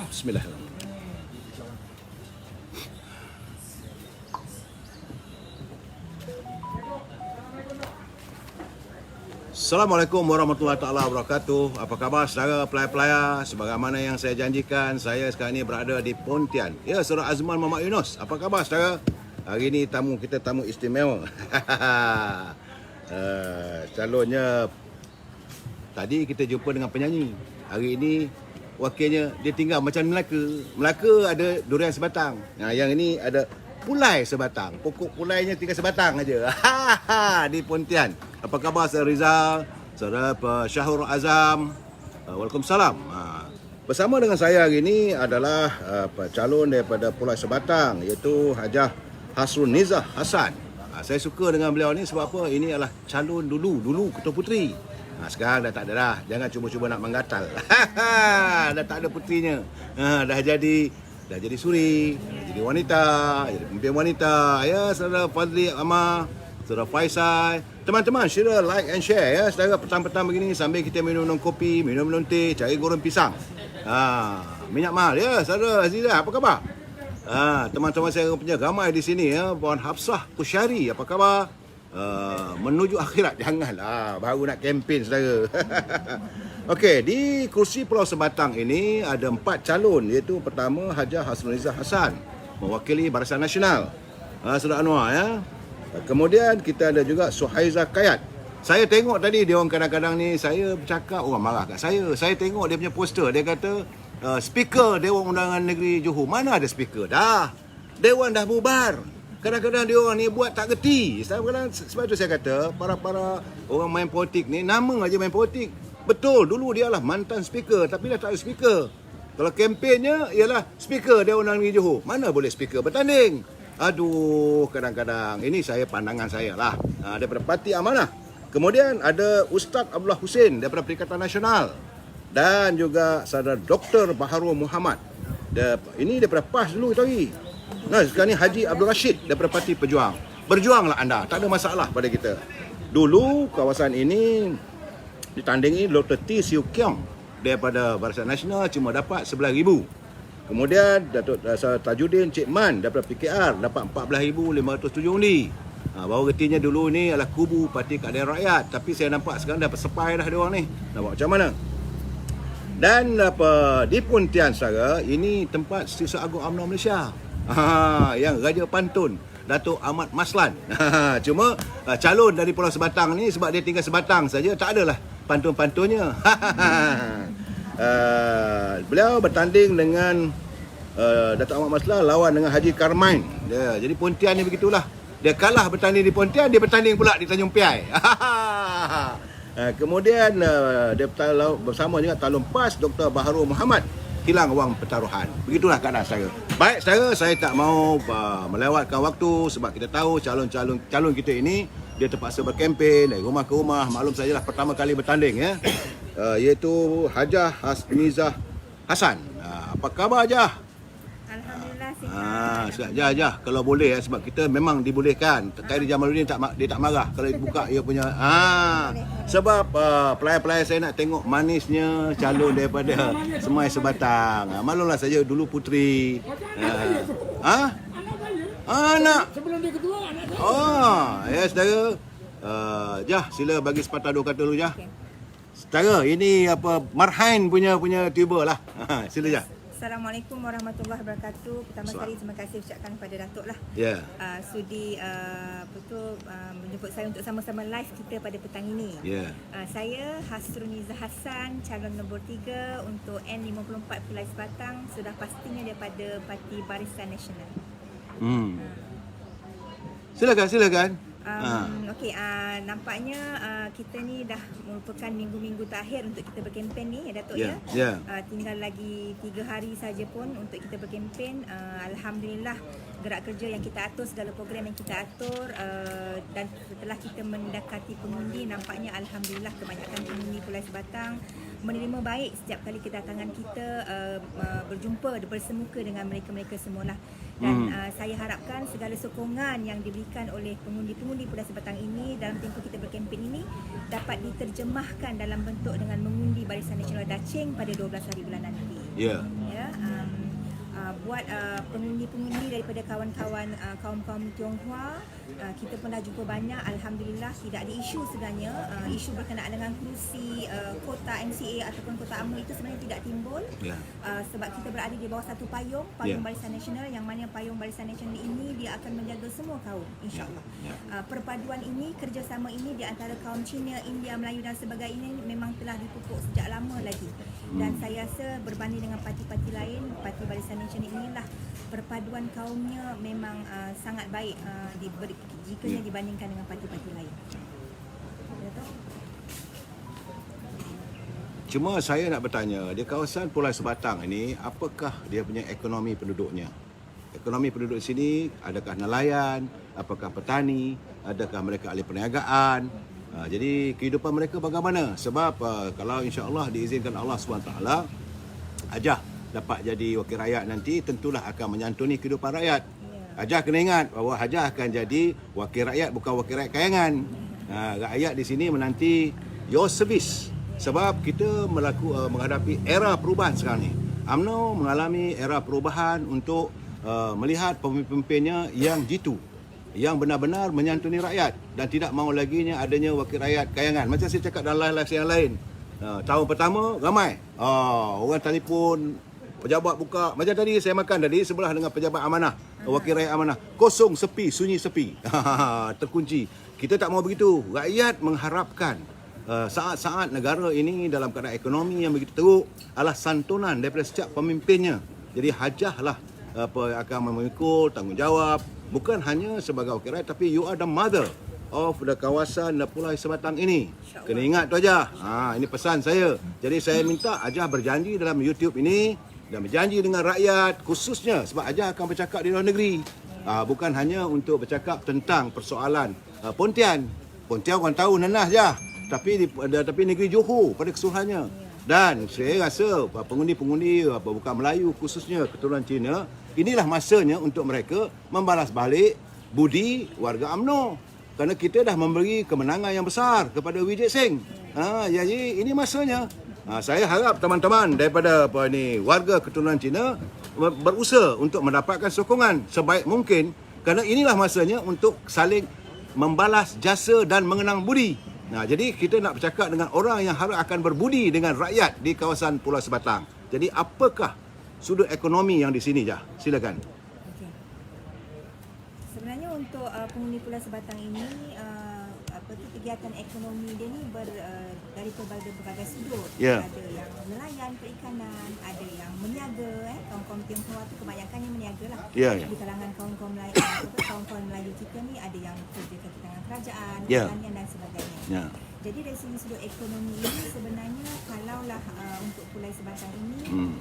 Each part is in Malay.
Bismillahirrahmanirrahim. Assalamualaikum warahmatullahi taala wabarakatuh. Apa khabar saudara pelayar-pelayar? Sebagaimana yang saya janjikan, saya sekarang ini berada di Pontian. Ya, Saudara Azman Muhammad Yunus. Apa khabar saudara? Hari ini kita tamu istimewa. Calonnya tadi kita jumpa dengan penyanyi. Hari ini wakilnya dia tinggal macam Melaka. Melaka ada durian sebatang. Nah, yang ini ada pulai sebatang. Pokok pulainya tinggal sebatang aja. Di Pontian. Apa khabar Saudara Rizal, Saudara Syahrul Azam? Waalaikumsalam. Bersama dengan saya hari ini adalah calon daripada Pulai Sebatang, iaitu Hajah Hasrunizah Hassan. Saya suka dengan beliau ni sebab apa? Ini adalah calon dulu Ketua Puteri. Sekarang dah tak ada dah. Jangan cuba-cuba nak menggatal. Dah tak ada puterinya. Dah jadi suri, dah jadi wanita, jadi pemimpin wanita. Ya, Saudara Fadli Amar, Saudara Faisal. Teman-teman, sila like and share ya. Saudara petang-petang begini sambil kita minum kopi, minum teh, cari goreng pisang. Minyak mahal ya. Saudara Azizah, apa khabar? Teman-teman saya punya ramai di sini ya. Puan Hafsah Kusyari, apa khabar? Menuju akhirat, janganlah. Baru nak kempen saudara. Okey, di kursi Pulau Sebatang ini ada 4 calon, iaitu pertama Hajah Hasrunizah Hassan, mewakili Barisan Nasional. Saudara Anwar ya. Kemudian kita ada juga Suhaizah Kayat. Saya tengok tadi dia orang kadang-kadang ni saya bercakap orang marah kat saya. Saya tengok dia punya poster, dia kata speaker Dewan Undangan Negeri Johor. Mana ada speaker dah? Dewan dah bubar. Kadang-kadang dia orang ni buat tak gerti. Sebab tu saya kata para orang main politik ni nama aja main politik. Betul, dulu dia lah mantan speaker tapi dah tak ada speaker. Kalau kempennya ialah speaker Dewan Undangan Negeri Johor. Mana boleh speaker bertanding? Aduh, kadang-kadang ini pandangan saya lah daripada Parti Amanah. Kemudian ada Ustaz Abdullah Hussein daripada Perikatan Nasional dan juga Saudara Dr. Baharul Muhammad. Ini daripada PAS dulu tadi. Nah, sekarang ni Haji Abdul Rashid daripada Parti Pejuang. Berjuanglah anda, tak ada masalah pada kita. Dulu kawasan ini ditandingi Dr. T. Siu Kiong daripada Barisan Nasional cuma dapat 11,000. Kemudian Datuk Tajuddin Cik Man daripada PKR dapat 14,507 undi. Baru gertinya dulu ni adalah kubu Parti Keadilan Rakyat. Tapi saya nampak sekarang dah bersepai dah dia orang ni. Nak buat macam mana? Dan di Pontian saudara, ini tempat Setiausaha Agung UMNO Malaysia. Yang Raja Pantun Datuk Ahmad Maslan. Cuma calon dari Pulau Sebatang ni sebab dia tinggal Sebatang saja, tak adalah pantun-pantunnya. Beliau bertanding dengan Datuk Ahmad Maslan lawan dengan Haji Karmain. Jadi Pontian ni begitulah. Dia kalah bertanding di Pontian, dia bertanding pula di Tanjung Piai. Kemudian dia bersama juga Talon PAS Dr. Baharul Muhammad hilang wang pertaruhan. Begitulah keadaan saya. Baik saudara, saya tak mau melewatkan waktu sebab kita tahu calon kita ini dia terpaksa berkempen dari rumah ke rumah. Maklum sajalah pertama kali bertanding ya. Iaitu Hajah Hasrunizah Hassan. Apa khabar Hajah? Alhamdulillah sihat. Hajah kalau boleh ya, sebab kita memang dibolehkan. Khairi Jamaluddin dia tak marah kalau dibuka ia punya. Sebab pelayar-pelayar saya nak tengok manisnya calon daripada Semai Sebatang. Maklumlah saja dulu puteri. Anak. Sebelum dia ketua, anak saya. Ya saudara. Jah, sila bagi sepatah dua kata dulu Jah. Saudara, ini Marhain punya tuber lah. Sila Jah. Assalamualaikum warahmatullahi wabarakatuh. Pertama sekali terima kasih ucapkan kepada Datuk lah. Ya. Sudi menjemput saya untuk sama-sama live kita pada petang ini. Ya. Saya Hasrunizah Hassan, calon nombor 3 untuk N54 Pulai Sebatang, sudah pastinya daripada Parti Barisan Nasional. Silakan. Okey, nampaknya kita ni dah merupakan minggu-minggu terakhir untuk kita berkempen ni ya Datuk ya. Tinggal lagi 3 hari saja pun untuk kita berkempen. Alhamdulillah gerak kerja yang kita atur, segala program yang kita atur, dan setelah kita mendekati pengundi, nampaknya alhamdulillah kebanyakan pengundi Pulai Sebatang menerima baik setiap kali kedatangan kita berjumpa bersemuka dengan mereka-mereka semualah. Dan saya harapkan segala sokongan yang diberikan oleh pengundi-pengundi Pulai Sebatang ini dalam tempoh kita berkempen ini dapat diterjemahkan dalam bentuk dengan mengundi Barisan Nasional Dacing pada 12 hari bulan nanti. Ya. Ya, buat pengundi-pengundi daripada kawan-kawan kaum-kaum Tionghoa. Kita pun dah jumpa banyak, alhamdulillah tidak ada isu sebenarnya. Isu berkenaan dengan kerusi kota MCA ataupun kota UMNO itu sebenarnya tidak timbul. Sebab kita berada di bawah satu payung Barisan Nasional, yang mana payung Barisan Nasional ini dia akan menjaga semua kaum, insyaAllah. Perpaduan ini, kerjasama ini di antara kaum Cina, India, Melayu dan sebagainya memang telah dipupuk sejak lama lagi. Dan saya rasa berbanding dengan parti-parti lain, Parti Barisan Nasional inilah perpaduan kaumnya memang sangat baik jikanya dibandingkan dengan parti-parti lain. Cuma saya nak bertanya, di kawasan Pulau Sebatang ini, apakah dia punya ekonomi penduduknya? Ekonomi penduduk sini, adakah nelayan, apakah petani, adakah mereka ahli perniagaan? Jadi kehidupan mereka bagaimana? Sebab kalau insya-Allah diizinkan Allah SWT, Hajah dapat jadi wakil rakyat nanti, tentulah akan menyantuni kehidupan rakyat. Hajah kena ingat bahawa Hajah akan jadi wakil rakyat, bukan wakil rakyat kayangan. Rakyat di sini menanti your service. Sebab kita menghadapi era perubahan sekarang ni. UMNO mengalami era perubahan untuk melihat pemimpin-pemimpinnya yang jitu, yang benar-benar menyantuni rakyat dan tidak mahu laginya adanya wakil rakyat kayangan. Macam saya cakap dalam live yang lain. Tahun pertama ramai. Orang telefon, pejabat buka. Macam tadi saya makan tadi sebelah dengan pejabat amanah, wakil rakyat amanah. Kosong, sepi, sunyi sepi. Terkunci. Kita tak mahu begitu. Rakyat mengharapkan saat-saat negara ini dalam keadaan ekonomi yang begitu teruk adalah santunan daripada setiap pemimpinnya. Jadi hajahlah akan memikul tanggungjawab, bukan hanya sebagai wakil rakyat, tapi you are the mother of the kawasan Pulau Sebatang ini. Kena ingat tu aja. Ini pesan saya. Jadi saya minta Hajah berjanji dalam YouTube ini dan berjanji dengan rakyat khususnya, sebab Hajah akan bercakap di luar negeri. Bukan hanya untuk bercakap tentang persoalan Pontian. Pontian orang tahu Nenah je. Tapi negeri Johor pada keseluruhannya. Dan saya rasa pengundi-pengundi bukan Melayu khususnya keturunan Cina, inilah masanya untuk mereka membalas balik budi warga UMNO. Kerana kita dah memberi kemenangan yang besar kepada Vijay Singh. Jadi ini masanya. Saya harap teman-teman daripada warga keturunan Cina berusaha untuk mendapatkan sokongan sebaik mungkin, kerana inilah masanya untuk saling membalas jasa dan mengenang budi. Jadi kita nak bercakap dengan orang yang harus akan berbudi dengan rakyat di kawasan Pulau Sebatang. Jadi apakah sudut ekonomi yang di sini, Jah? Silakan. Sebenarnya untuk penghuni Pulau Sebatang ini, kegiatan ekonomi dia ni dari berbagai sudut. Ada yang nelayan, perikanan, ada yang meniaga. Kaum-kaum Tionghoa tu kebanyakan yang meniaga lah. Di kalangan kaum-kaum Melayu kita ni ada yang kerja kaki tangan kerajaan, pertanian dan sebagainya. Jadi dari segi sudut ekonomi ini sebenarnya kalaulah untuk Pulau Sebatang ini,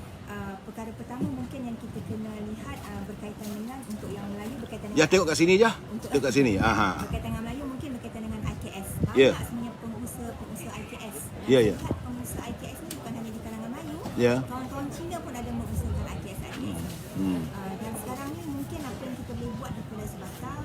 perkara pertama mungkin yang kita kena lihat berkaitan dengan untuk yang Melayu berkaitan dengan tengok kat sini je. Tengok kat sini. Berkaitan dengan Melayu mungkin berkaitan dengan IKS. Banyak sebenarnya pengusaha IKS. Lihat pengusaha IKS ni bukan hanya di kalangan Melayu. Kawan-kawan Cina pun ada mengusahakan IKS. Dan sekarang ni mungkin apa yang kita boleh buat di Pulau Sebatang,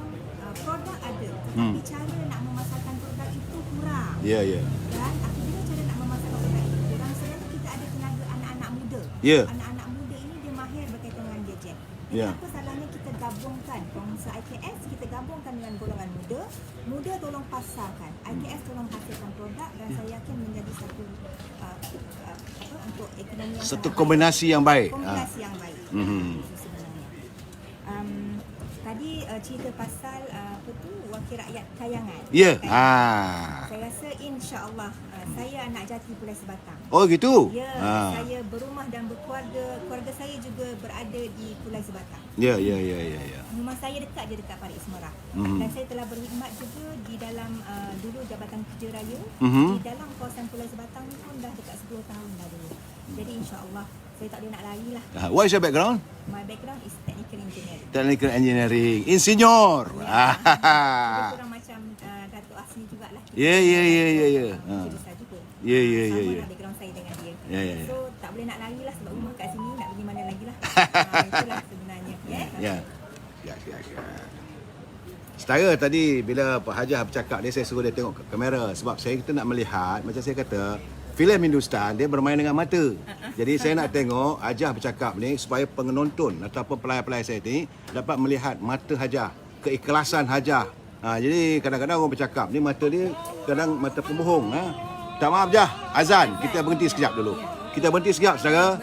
produk ada, tetapi cara nak memasarkan produk itu kurang. Dan apabila cara nak memasarkan produk itu kurang, sebenarnya kita ada tenaga anak-anak muda. Anak-anak muda ini dia mahir berkaitan dengan gadget. Jadi apa salahnya kita gabungkan pengusaha IKS, kita gabungkan dengan golongan muda. Muda tolong pasarkan, IKS tolong hasilkan produk, dan saya yakin menjadi satu untuk ekonomi yang satu kombinasi yang baik. Kombinasi yang baik. Sebenarnya. Tadi cerita pasal wakil rakyat kayangan. Saya rasa insya-Allah saya anak jati Pulau Sebatang. Oh gitu? Saya berumah dan berkeluarga. Keluarga saya juga berada di Pulau Sebatang. Rumah saya dekat dekat Parit Semerah. Dan saya telah berkhidmat juga di dalam dulu Jabatan Kerja Raya. Di dalam kawasan Pulau Sebatang ni pun dah dekat 10 tahun dah dulu. Jadi insya-Allah saya tak boleh nak lari lah. What is your background? My background is technical engineering. Technical engineering. Insinyur. Lebih kurang macam Datuk Asni jugalah. Ya. Sama background saya dengan dia. So tak boleh nak lari lah sebab rumah kat sini, nak pergi mana lagi lah. Itulah sebenarnya. Setara tadi bila Pak Hajah bercakap ni, saya suruh dia tengok kamera sebab kita nak melihat, macam saya kata, filem Hindustan dia bermain dengan mata. Jadi saya nak tengok Hajah bercakap ni supaya penonton ataupun pelayar-pelayar saya ni dapat melihat mata Hajah, keikhlasan Hajah. Jadi kadang-kadang orang bercakap ni mata dia kadang mata pembohong. Tak maaf Jah, azan. Kita berhenti sekejap dulu. Kita berhenti sekejap saudara.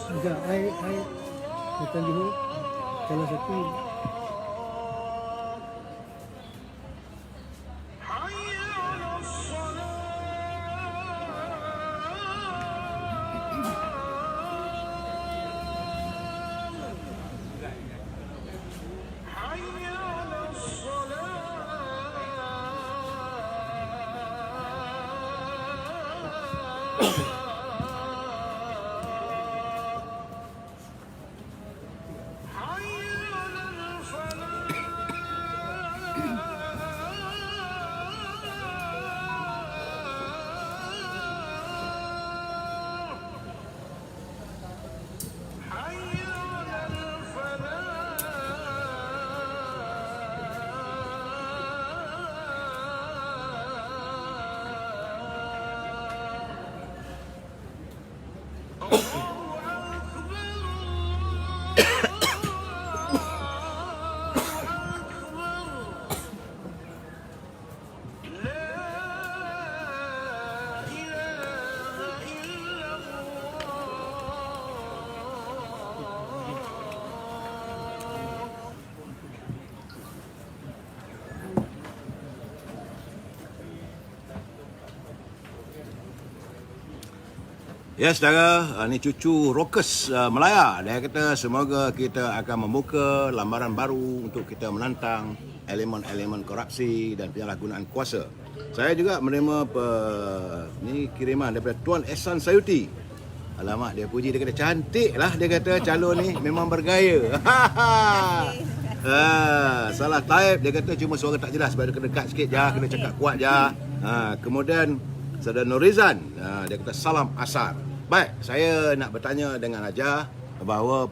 Enggak, saya datang dulu salah satu Ya saudara, ini cucu Rockers Melaya. Dia kata semoga kita akan membuka lambaran baru untuk kita menantang elemen-elemen korupsi dan penyalahgunaan kuasa. Saya juga menerima ni kiriman daripada Tuan Ehsan Sayuti. Alamak, dia puji, dia kata cantik lah. Dia kata calon ni memang bergaya. Salah type, dia kata cuma suara tak jelas. Sebab dia kena dekat sikit je, kena cakap kuat je. Kemudian Saudara Nurizan, dia kata salam asar. Baik, saya nak bertanya dengan Hajah bahawa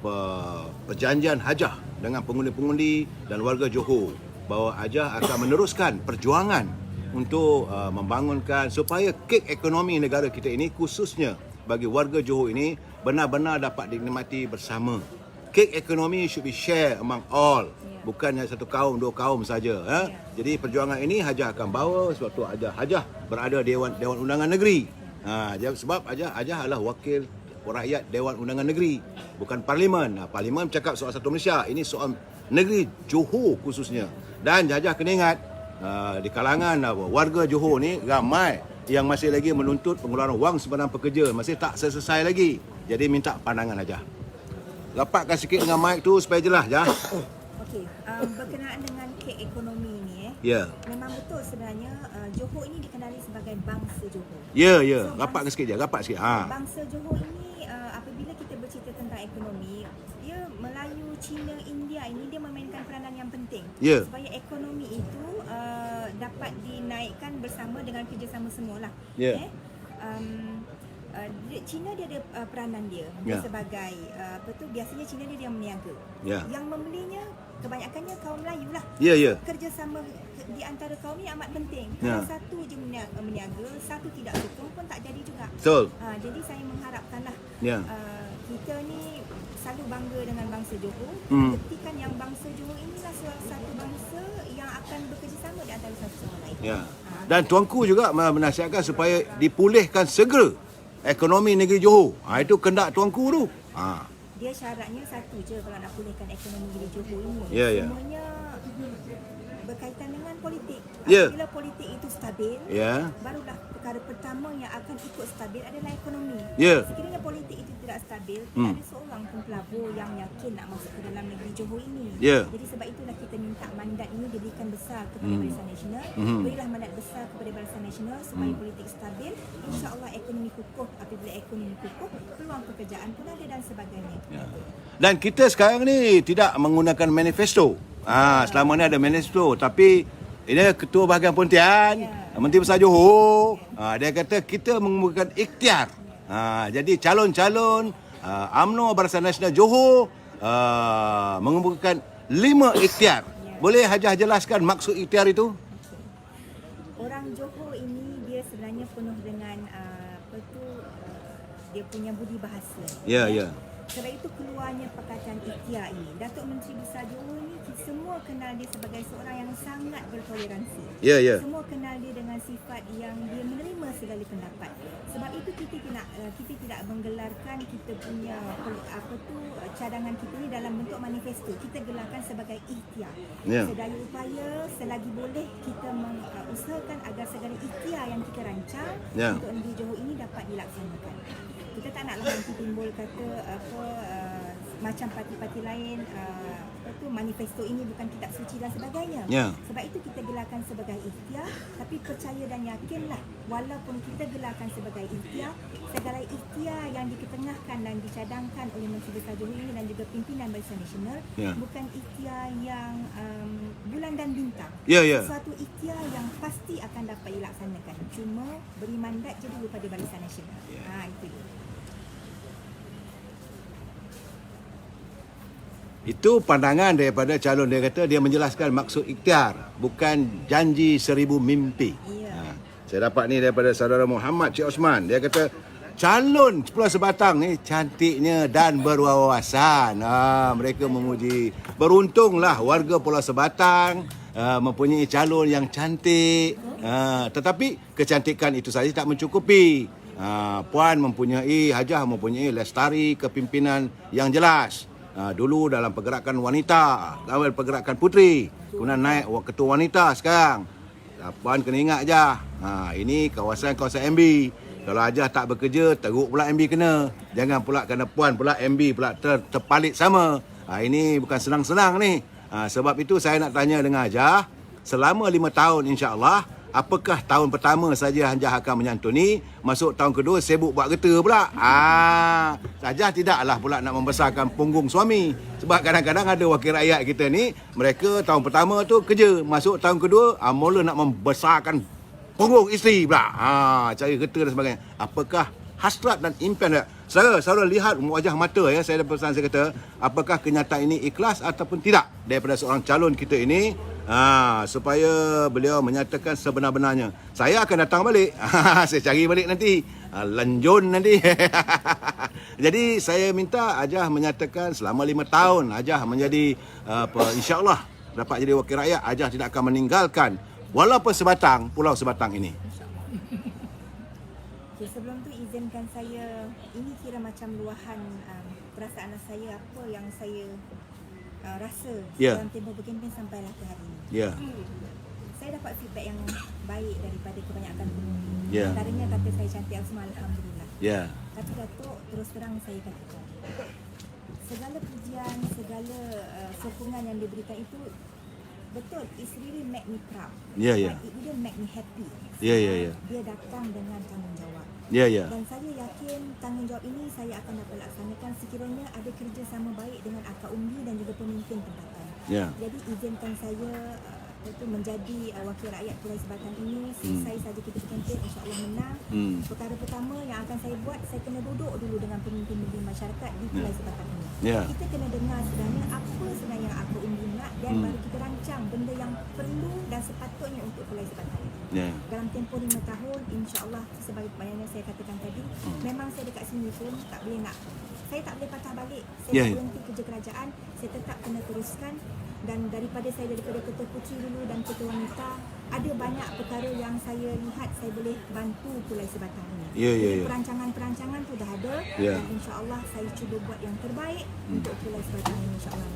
perjanjian Hajah dengan pengundi-pengundi dan warga Johor bahawa Hajah akan meneruskan perjuangan untuk membangunkan supaya kek ekonomi negara kita ini khususnya bagi warga Johor ini benar-benar dapat dinikmati bersama. Kek ekonomi should be share among all. Bukannya satu kaum, dua kaum saja. Jadi perjuangan ini Hajah akan bawa sebab tu Hajah berada Dewan Undangan Negeri. Sebab Hajah adalah wakil rakyat Dewan Undangan Negeri, bukan Parlimen. Parlimen bercakap soal satu Malaysia. Ini soal negeri Johor khususnya. Dan Hajah kena ingat, di kalangan warga Johor ni ramai yang masih lagi menuntut pengeluaran wang simpanan pekerja, masih tak selesai lagi. Jadi minta pandangan Hajah. Rapatkan sikit dengan mic tu supaya jelas Hajah. Okey, berkenaan dengan kek ekonomi ni Ya. memang betul sebenarnya Johor ini dikenali sebagai bangsa Johor. Ya. So, Rapatkan sikit je, rapat sikit. Bangsa Johor ini apabila kita bercerita tentang ekonomi, dia Melayu, Cina, India ini dia memainkan peranan yang penting. Ya. Supaya ekonomi itu dapat dinaikkan bersama dengan kerjasama semualah. Ya. Cina dia ada peranan dia sebagai biasanya Cina dia yang meniaga. Yang membelinya kebanyakannya kaum Melayu lah. Kerjasama di antara kaum ni amat penting. Kalau satu je meniaga, satu tidak sokong pun tak jadi juga. Betul. Jadi saya mengharapkanlah kita ni selalu bangga dengan bangsa Johor. Buktikan yang bangsa Johor inilah satu bangsa yang akan bekerjasama di antara satu sama lain. Dan tuanku juga menasihatkan supaya dipulihkan segera ekonomi negeri Johor. Itu kendak tuanku tu. Dia syaratnya satu je kalau nak pulihkan ekonomi negeri Johor ini. Ya. Semuanya berkaitan dengan politik. Ya. Apabila politik itu stabil, Ya. barulah perkara pertama yang akan ikut stabil adalah ekonomi. Ya. Sekiranya politik itu tidak stabil, tidak ada seorang pun pelabur yang yakin nak masuk ke dalam negeri Johor ini. Ya. Jadi sebab itulah kita minta mandat ini diberikan besar kepada Barisan Nasional. Berilah mandat besar kepada Barisan Nasional supaya politik stabil. InsyaAllah ekonomi kukuh. Apabila ekonomi kukuh, peluang pekerjaan pun ada dan sebagainya. Ya. Dan kita sekarang ni tidak menggunakan manifesto. Selama ni ada manifesto, tapi ini Ketua Bahagian Pontian, Menteri Besar Johor, dia kata kita mengemukakan ikhtiar. Jadi calon-calon UMNO Barisan Nasional Johor mengemukakan 5 ikhtiar. Boleh Hajah jelaskan maksud ikhtiar itu? Orang Johor ini dia sebenarnya penuh dengan dia punya budi bahasa. Ya, ya. Sebab itu keluarnya Pakatan Ikhtiar ini. Datuk Menteri Besar Johor ni semua kenal dia sebagai seorang yang sangat bertoleransi. Ya, ya. Semua kenal dia dengan sifat yang dia menerima segala pendapat. Sebab itu kita tidak menggelarkan kita punya cadangan kita ni dalam bentuk manifesto. Kita gelarkan sebagai ikhtiar. Ya. Sedaya upaya selagi boleh kita usahakan agar segala ikhtiar yang kita rancang untuk negeri Johor ini dapat dilaksanakan. Kita tak naklah nanti timbul kata macam parti-parti lain manifesto ini bukan kitab suci dan sebagainya. Sebab itu kita gelarkan sebagai ikhtiar, tapi percaya dan yakinlah walaupun kita gelarkan sebagai ikhtiar, segala ikhtiar yang diketengahkan dan dicadangkan oleh Menteri Besar Johor ini dan juga pimpinan Barisan Nasional bukan ikhtiar yang bulan dan bintang. Suatu ikhtiar yang pasti akan dapat dilaksanakan. Cuma beri mandat je dulu pada Barisan Nasional. Itu dia. Itu pandangan daripada calon. Dia kata dia menjelaskan maksud ikhtiar, bukan janji 1000 mimpi. Saya dapat ni daripada saudara Muhammad Cik Osman. Dia kata calon Pulau Sebatang ni cantiknya dan berwawasan. Mereka memuji. Beruntunglah warga Pulau Sebatang mempunyai calon yang cantik. Tetapi kecantikan itu saja tak mencukupi. Puan mempunyai, Hajah mempunyai lestari kepimpinan yang jelas. Dulu dalam pergerakan wanita, dalam pergerakan puteri, kemudian naik ketua wanita sekarang. Puan kena ingat je, ini kawasan-kawasan MB. Kalau Hajah tak bekerja, teruk pula MB kena. Jangan pula kena Puan pula MB pula terpalit sama. Ini bukan senang-senang ni. Sebab itu saya nak tanya dengan Hajah, selama 5 tahun insya-Allah, apakah tahun pertama saja Hajah akan menyantuni, masuk tahun kedua sibuk buat kereta pula. Hajah tidaklah pula nak membesarkan punggung suami. Sebab kadang-kadang ada wakil rakyat kita ni, mereka tahun pertama tu kerja, masuk tahun kedua mula nak membesarkan punggung isteri pula. Cari kereta dan sebagainya. Apakah hasrat dan impian dia? Saudara lihat wajah mata ya, saya ada pesan, saya kata, apakah kenyataan ini ikhlas ataupun tidak daripada seorang calon kita ini? Supaya beliau menyatakan sebenar-benarnya. Saya akan datang balik. Saya cari balik nanti. Lanjun nanti. Jadi saya minta Hajah menyatakan selama 5 tahun Hajah menjadi insya-Allah dapat jadi wakil rakyat, Hajah tidak akan meninggalkan walaupun Sebatang, Pulau Sebatang ini. Okay, sebelum tu izinkan saya, ini kira macam luahan perasaan saya, apa yang saya rasa dalam tempoh berkempen sampailah ke hari ini. Saya dapat feedback yang baik daripada kebanyakan pengunjung. Antaranya kata saya cantik, semua alhamdulillah. Tapi Datuk, terus terang saya katakan, segala pujian, segala sokongan yang diberikan itu betul, it's really make me proud. But it didn't make me happy. Dia datang dengan tanggungjawab. Dan saya yakin tanggungjawab ini saya akan dapat laksanakan sekiranya ada kerjasama baik dengan akak umbi dan juga pemimpin tempatan. Jadi izinkan saya menjadi wakil rakyat Pulau Sebatang ini. Selesai saja kita berkempen, insya-Allah menang. Perkara pertama yang akan saya buat, saya kena duduk dulu dengan pemimpin-pemimpin masyarakat di Pulau Sebatang ini. Kita kena dengar sebenarnya apa sebenarnya yang akak umbi nak, dan baru kita rancang benda yang perlu dan sepatutnya untuk Pulau Sebatang ini. Dalam tempoh 5 tahun, insya-Allah sebagai yang saya katakan tadi, memang saya dekat sini pun tak boleh nak, saya tak boleh patah balik. Saya berhenti kerja kerajaan, saya tetap kena teruskan. Dan daripada ketua puteri dulu dan ketua wanita, ada banyak perkara yang saya lihat saya boleh bantu Pulau Sebatang ini. Perancangan-perancangan tu dah ada, dan insya-Allah saya cuba buat yang terbaik untuk Pulau Sebatang ini, insya-Allah.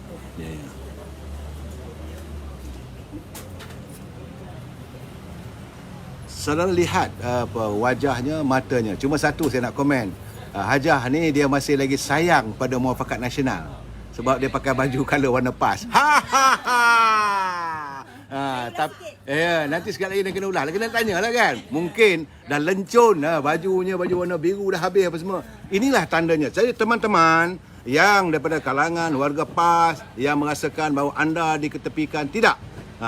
saudara lihat wajahnya, matanya. Cuma satu saya nak komen. Hajah ni dia masih lagi sayang pada Muafakat Nasional. Sebab dia pakai baju colour warna PAS. Nanti sekali lagi dia kena ulang. Kena tanya lah kan. Mungkin dah lencun bajunya, baju warna biru dah habis apa semua. Inilah tandanya. Jadi teman-teman yang daripada kalangan warga PAS yang merasakan bahawa anda diketepikan, tidak.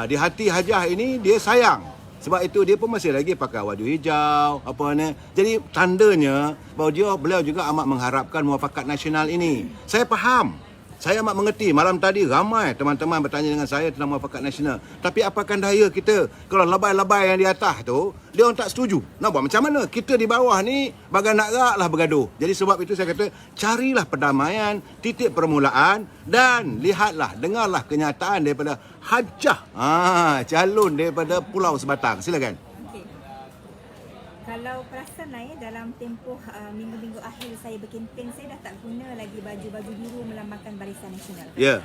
Di hati Hajah ini dia sayang. Sebab itu dia pun masih lagi pakai baju hijau apa ni. Jadi tandanya bahawa beliau juga amat mengharapkan Muafakat Nasional ini. Saya faham. Saya amat mengerti. Malam tadi ramai teman-teman bertanya dengan saya tentang Muafakat Nasional. Tapi apakan daya kita kalau labai-labai yang di atas tu dia orang tak setuju. Nak buat macam mana? Kita di bawah ni bagai nak rak lah bergaduh. Jadi sebab itu saya kata carilah perdamaian, titik permulaan dan lihatlah, dengarlah kenyataan daripada Hajah, calon daripada Pulau Sebatang. Silakan. Okey. Kalau perasan lah dalam tempoh minggu-minggu akhir saya berkempen, saya dah tak guna lagi baju-baju biru melambangkan Barisan Nasional. Ya.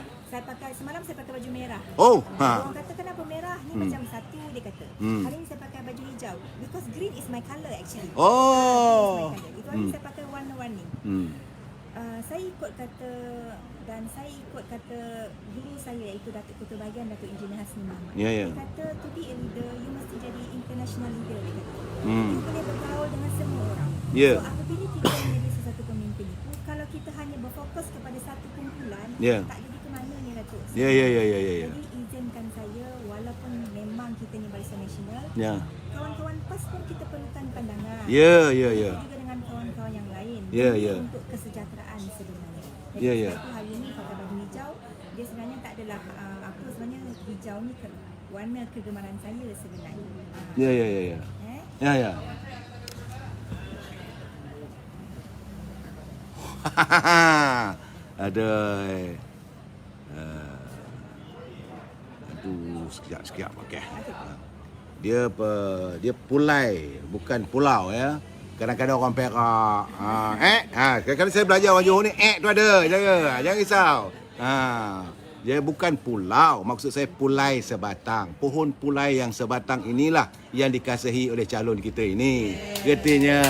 Semalam saya pakai baju merah. Oh, Orang kata kenapa merah? Ni macam satu, dia kata. Hari ni saya pakai baju hijau. Because green is my colour actually. Oh. Itu hari saya pakai warna-warni. Saya ikut kata guru saya iaitu Datuk Ketua Bahagian Datuk Engineer Hasni Mahmud. Dia kata to be a leader you mesti jadi international leader, dia kata. You boleh bergaul dengan semua orang. So apabila kita menjadi sesuatu pemimpin itu, kalau kita hanya berfokus kepada satu kumpulan, tak jadi ke mana ni Datuk. Jadi izinkan saya, walaupun memang kita ni Barisan Nasional, kawan-kawan PAS pun kita perlukan pandangan. Juga dengan kawan-kawan yang lain. Untuk kesejahteraan sebenarnya. Jadi sebab hari ini pakai baju hijau, dia sebenarnya tak adalah sebenarnya hijau ni warna kegemaran saya sebenarnya. Aduh, sekejap. Okey. Dia pulai, bukan pulau ya. Kadang-kadang orang Perak. Kadang-kadang saya belajar orang Johor ni, tu ada. Jangan risau. Dia bukan pulau. Maksud saya pulai sebatang. Pohon pulai yang sebatang inilah yang dikasihi oleh calon kita ini. Katanya.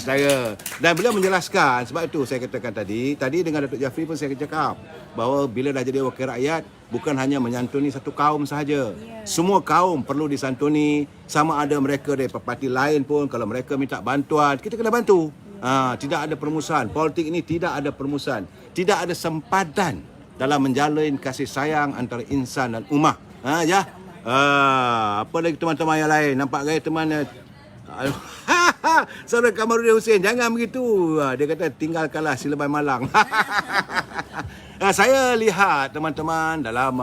Saudara. Dan beliau menjelaskan. Sebab itu saya katakan tadi dengan Datuk Jafri pun saya cakap bahawa bila dah jadi wakil rakyat, bukan hanya menyantuni satu kaum sahaja. Semua kaum perlu disantuni. Sama ada mereka dari parti lain pun, kalau mereka minta bantuan, kita kena bantu. Tidak ada permusuhan. Politik ini tidak ada permusuhan. Tidak ada sempadan dalam menjalin kasih sayang antara insan dan ummah. Apa lagi teman-teman yang lain? Nampak gaya teman Saudara Kamarudin Hussein, jangan begitu. Dia kata tinggalkanlah si lebay malang. Saya lihat teman-teman dalam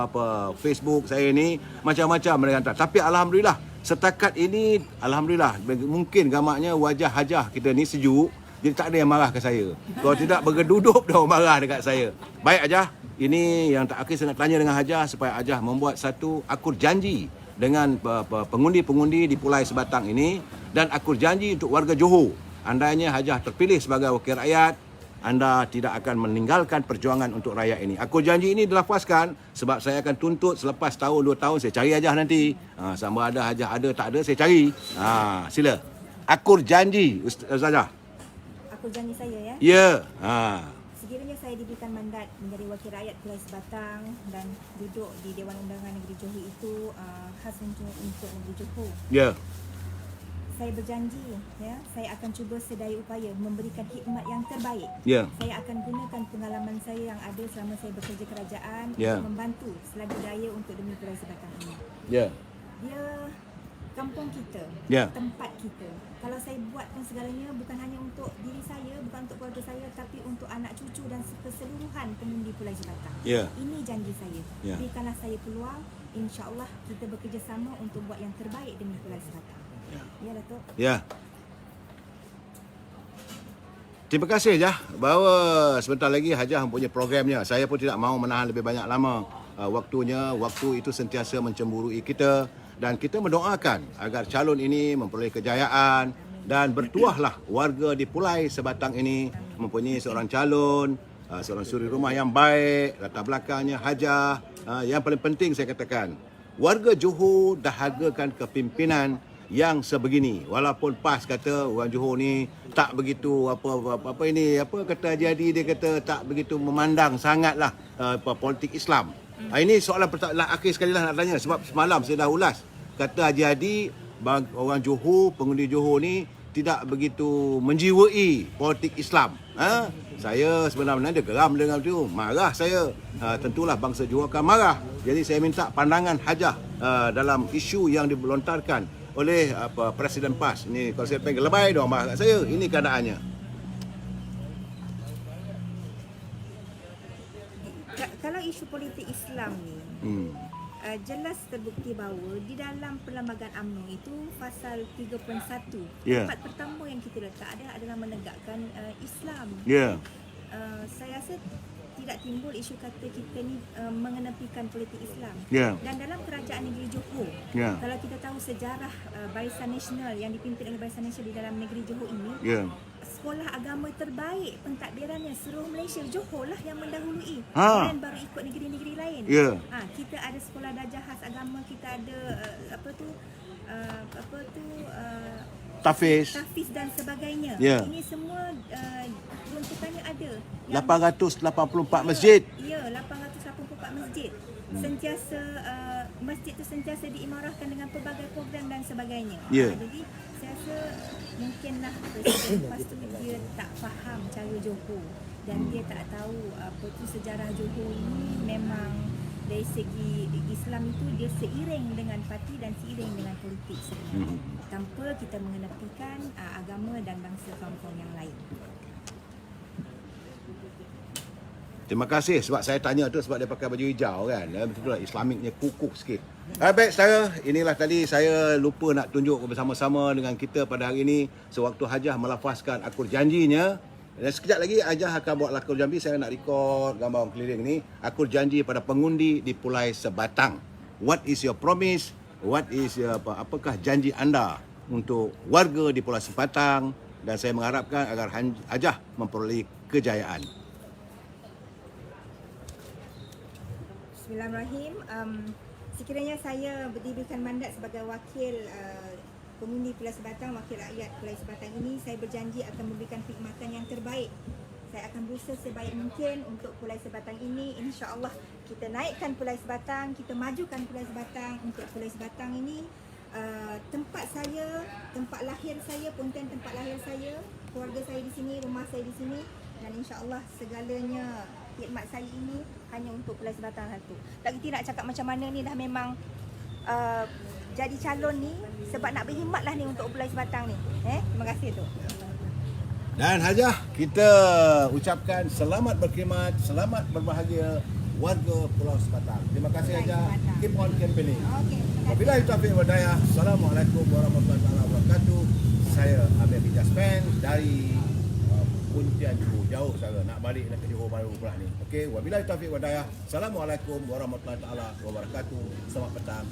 Facebook saya ni macam-macam mereka hantar. Tapi alhamdulillah setakat ini alhamdulillah mungkin gamaknya wajah Hajah kita ni sejuk. Jadi tak ada yang marah ke saya. Kalau tidak bergedudup dah marah dekat saya. Baik Hajah, ini yang terakhir saya nak tanya dengan Hajah supaya Hajah membuat satu akur janji dengan pengundi-pengundi di Pulai Sebatang ini dan akur janji untuk warga Johor. Andainya Hajah terpilih sebagai wakil rakyat, anda tidak akan meninggalkan perjuangan untuk rakyat ini. Akur janji ini dilafazkan sebab saya akan tuntut selepas tahun 2 tahun saya cari Hajah nanti. Sama ada Hajah ada tak ada saya cari. Sila. Akur janji Ustazah. Akur janji saya ya. Ya. Sekiranya saya diberikan mandat menjadi wakil rakyat Pulai Sebatang dan duduk di Dewan Undangan Negeri Johor itu khas untuk Negeri Johor. Ya. Saya berjanji saya akan cuba sedaya upaya memberikan khidmat yang terbaik. Saya akan gunakan pengalaman saya yang ada selama saya bekerja kerajaan untuk membantu selagi daya untuk demi Pulai Sebatang ini. Dia kampung kita, tempat kita. Kalau saya buatkan segalanya bukan hanya untuk diri saya, bukan untuk keluarga saya, tapi untuk anak cucu dan keseluruhan pengundi Pulai Sebatang. Ini janji saya. Berikanlah saya peluang, insya-Allah kita bekerjasama untuk buat yang terbaik demi Pulai Sebatang. Ya Datuk. Terima kasih Jah bahawa sebentar lagi Hajah mempunyai programnya. Saya pun tidak mahu menahan lebih banyak lama waktunya. Waktu itu sentiasa mencemburui kita dan kita mendoakan agar calon ini memperoleh kejayaan dan bertuahlah warga di Pulai Sebatang ini mempunyai seorang calon, seorang suri rumah yang baik, latar belakangnya Hajah. Yang paling penting saya katakan, warga Johor dahagakan kepimpinan yang sebegini. Walaupun PAS kata orang Johor ni tak begitu apa ini apa kata Haji Hadi, dia kata tak begitu memandang sangatlah politik Islam. Ini soalan akhir sekali lah nak tanya, sebab semalam saya dah ulas. Kata Haji Hadi orang Johor, pengundi Johor ni tidak begitu menjiwai politik Islam. Saya sebenarnya dia geram dengan itu, marah saya. Tentulah bangsa Johor akan marah. Jadi saya minta pandangan Hajah dalam isu yang dilontarkan oleh Presiden PAS. Ni kalau saya pengen lebay, dia marah kat saya. Ini keadaannya. Kalau isu politik Islam ni, jelas terbukti bahawa di dalam Perlembagaan UMNO itu pasal 3.1, tempat pertama yang kita letak adalah menegakkan Islam. Saya rasa tidak timbul isu kata kita ni mengenepikan politik Islam. Dan dalam kerajaan negeri Johor, kalau kita tahu sejarah Barisan Nasional yang dipimpin oleh Barisan Nasional di dalam negeri Johor ini, sekolah agama terbaik pentadbirannya seluruh Malaysia, Johor lah yang mendahului. Dan baru ikut negeri-negeri lain. Kita ada sekolah darjah khas agama, kita ada Tafiz dan sebagainya. Ini semua runtutannya ada. 884 masjid. Ya, 884 masjid. Sentiasa masjid itu sentiasa diimarahkan dengan pelbagai program dan sebagainya. Jadi saya rasa mungkinlah Presiden lepas tu dia tak faham cara Johor dan dia tak tahu apa tu sejarah Johor ini. Memang dari segi Islam itu dia seiring dengan parti dan seiring dengan politik sebenarnya, tanpa kita mengenepikan agama dan bangsa kaum-kaum yang lain. Terima kasih sebab saya tanya tu sebab dia pakai baju hijau kan. Betul lah, Islamiknya kukuh sikit. Baik saudara, inilah tadi saya lupa nak tunjuk bersama-sama dengan kita pada hari ini sewaktu Hajah melafazkan akur janjinya. Dan sekejap lagi Hajah akan buat akur janji. Saya nak rekod gambar orang keliling ni. Akur janji pada pengundi di Pulai Sebatang. What is your promise? What is apakah janji anda untuk warga di Pulau Sebatang? Dan saya mengharapkan agar Hajah memperoleh kejayaan. Bismillahirrahmanirrahim. Sekiranya saya diberikan mandat sebagai wakil pengundi Pulau Sebatang, wakil rakyat Pulau Sebatang ini, saya berjanji akan memberikan khidmatan yang terbaik. Saya akan berusaha sebaik mungkin untuk Pulau Sebatang ini. InsyaAllah kita naikkan Pulau Sebatang, kita majukan Pulau Sebatang. Untuk Pulau Sebatang ini, tempat saya, tempat lahir saya, pontian tempat lahir saya, keluarga saya di sini, rumah saya di sini. Dan insyaAllah segalanya khidmat saya ini hanya untuk Pulau Sebatang satu. Tak kita nak cakap macam mana ni, dah memang jadi calon ni sebab nak berkhidmat lah ni untuk Pulau Sebatang ni. Terima kasih tu. Dan Hajah, kita ucapkan selamat berkhidmat, selamat berbahagia warga Pulau Sebatang. Terima kasih Hajah. Keep on campaigning. Wabillahi taufiq wal hidayah. Assalamualaikum warahmatullahi wabarakatuh. Saya Amir Bijaspen dari Pontian Johor. Jauh saya nak balik ke Johor baru pula ni. Okey, wabillahi taufiq wal hidayah. Assalamualaikum warahmatullahi wabarakatuh. Selamat petang.